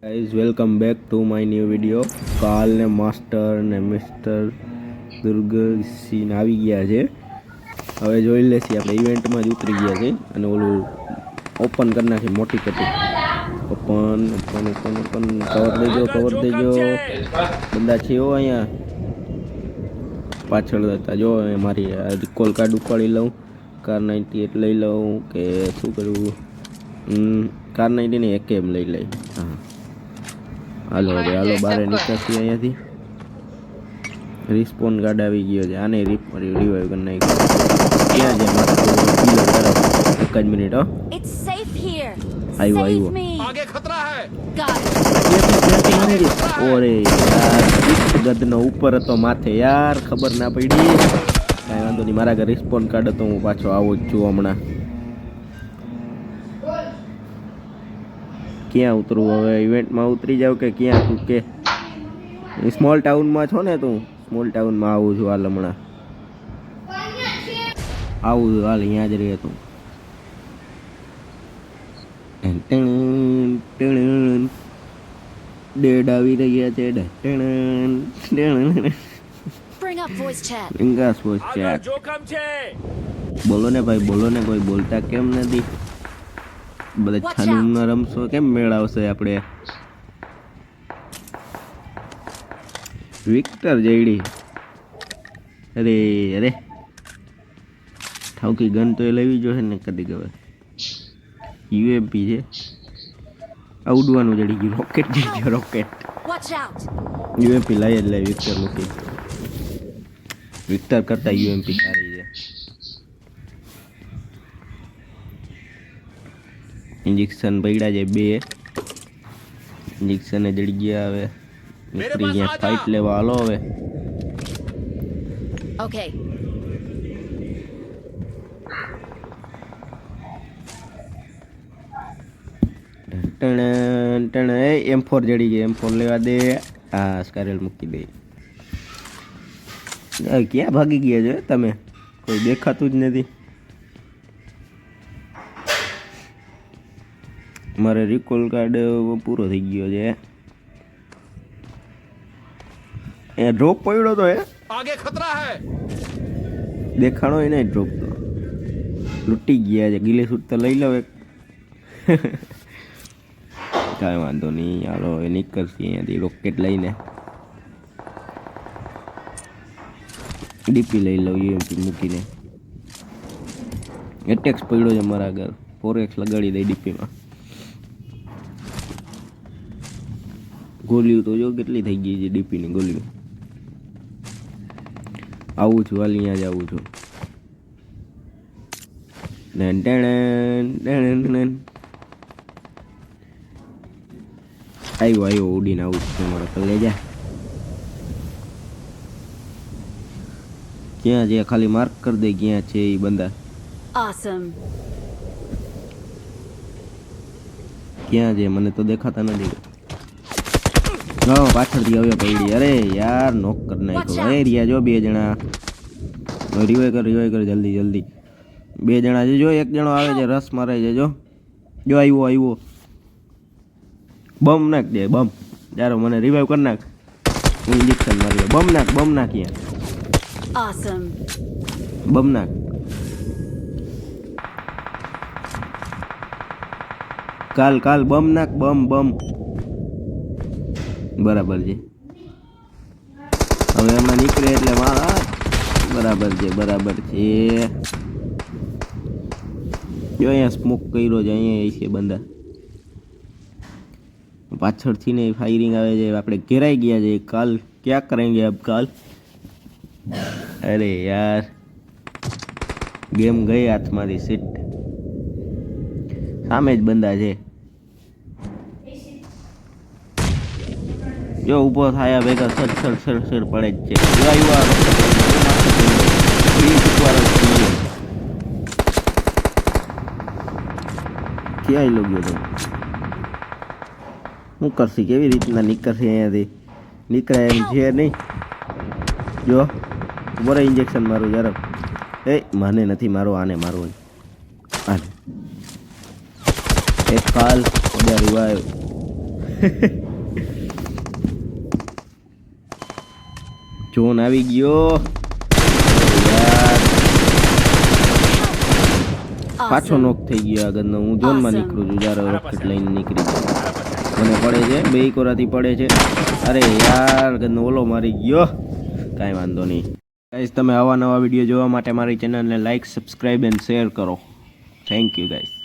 Guys welcome back to my new video. કાલ ને master ને મિસ્ટર દુર્ગસીન આવી ગયા છે. હવે જોઈ લેશી આપણે ઇવેન્ટમાં જ ઉતરી ગયા છે અને ઓલું ઓપન કરી નાખી મોટી પેટી. Open open open open cover દેજો બંદા છે હો અહીંયા પાછળ હતા. જો મારી રિકોલ કાર્ડ ઉપાડી લઉં, કાર 98 લઈ લઉં કે શું કરવું? કાર 90 ને એકેમ લઈ લઈ. હા હાલો હાલો બારે નીકળતી અહીંયાથી. રિસ્પોન કાર્ડ આવી ગયો છે, આને રિવાઈવ કરી નાખ્યો. ક્યાં છે મારો કિલર તરફ? એક જ મિનિટ હો. આવ્યો आगे खतरा है। ઓરે યાર ગદનો ઉપર હતો માથે યાર, ખબર ના પડી. કાંઈ વાંધો નહીં, મારા ઘરે રિસ્પોન કાર્ડ હતો, હું પાછો આવો જ છું હમણાં. ક્યાં ઉતરું હવે? ઇવેન્ટમાં ઉતરી જાવ કે ક્યાં? તું કે સ્મોલ ટાઉનમાં છો ને તું? સ્મોલ ટાઉનમાં આવું છું હાલ, હમણાં આવું છું હાલ, અહીંયા જ રહે તું. ડેડ આવી રહ્યા છે. બોલો ને ભાઈ, બોલો ને, કોઈ બોલતા કેમ નથી? બધા છાનું રમશો કેમ? મેળ આવશે આપણે. Victor JD. અરે અરે ઠાવકી ગન તો એ લેવી જોઈએ ને કદી ગવે. યુએમપી છે, ઉડવાનું જડી ગયું. રોકેટ જડી ગયો, રોકેટ. યુએમપી લઈ જ લે વિક્ટર મૂકી. વિક્ટર કરતા યુએમપી સારી છે. ઇન્જેક્શન પડ્યા છે 2 ઇન્જેક્શન જડી ગયા. હવે નીકળી ગયા ફાઇટ લેવા. હાલો હવે. ઓકે M4 જડી ગઈ. M4 લેવા દે. હા સ્કારેલ મૂકી દે. ક્યાં ભાગી ગયા છે તમે? કોઈ દેખાતું જ નથી. મારે રિકોલ કાર્ડ પૂરો થઈ ગયો છે. એ ડ્રોપ પડ્યો તો आगे खतरा है। દેખાણો એ નહીં ડ્રોપ તો. લૂંટી ગયા છે. ગીલે સૂટ તો લઈ લો એક. કાંઈ વાંધો નહીં, હાલો એ નીકળશે અહીંયાથી રોકેટ લઈને. ડીપી લઈ લઉં યુએમપી મૂકીને. એટેક્સ પડ્યો છે મારા આગળ. 4x લગાડી દઈ ડીપીમાં. ગોલીઓ તો જો કેટલી થઈ ગઈ છે ડીપીની ગોલીઓ. આવું છું હાલ, અહીંયા જ આવું છું. આવ્યો ઉડીને આવું છું મારા કલેજા. ક્યાં છે? ખાલી માર્ક કરી દે ક્યાં છે એ બંદા. ક્યાં છે? મને તો દેખાતા નથી. પાછળથી આવ્યો પડી. અરે યાર નોક કરી નાખ્યો. એ રહ્યા જો 2 જણા. રિવાઈવ કર જલ્દી જલ્દી. 2 જણા છે જો. એક જણો આવે છે, રસ મારે છે જો. જો આવ્યો. બમ નાખ દે બમ. જારો મને રિવાઈવ કરી નાખ. હું ઇન્જેક્શન માર્યો. બમ નાખ યાર. બમ નાખ. કાલ બમ નાખ. બમ બરાબર છે. હવે એમાં નીકળે એટલે મારા બરાબર છે. જો અહીંયા સ્મોક કર્યો છે. અહીંયા છે બંદા. પાછળથી ને ફાયરિંગ આવે છે. આપણે ઘેરાઈ ગયા છે. કાલ ક્યાં કરેંગે અબ કાલ? અરે યાર ગેમ ગઈ હાથમાંથી. સીટ સામે જ બંદા છે. જો ઊભો થાય ભેગા સર પડે જ છે. ક્યાં લો ગયો તો? શું કરશે? કેવી રીતના નીકળશે અહીંયાથી? નીકળાય એમ છે નહીં. જો બરે ઇન્જેક્શન મારું જરા. મને નથી મારો, આને મારવો. આને એક કાલ રિવાઈવ જોન આવી ગયો યાર, પાછો નોક થઈ ગયો આગળનો. હું ઝોનમાં નીકળું છું જ્યારે રોકેટ લઈને નીકળી ગયો. મને પડે છે, બે કોરાથી પડે છે. અરે યાર આગળનો ઓલો મારી ગયો. કાંઈ વાંધો નહીં ગાઈસ, તમે આવા નવા વિડીયો જોવા માટે મારી ચેનલને લાઈક, સબસ્ક્રાઈબ એન્ડ શેર કરો. Thank you guys.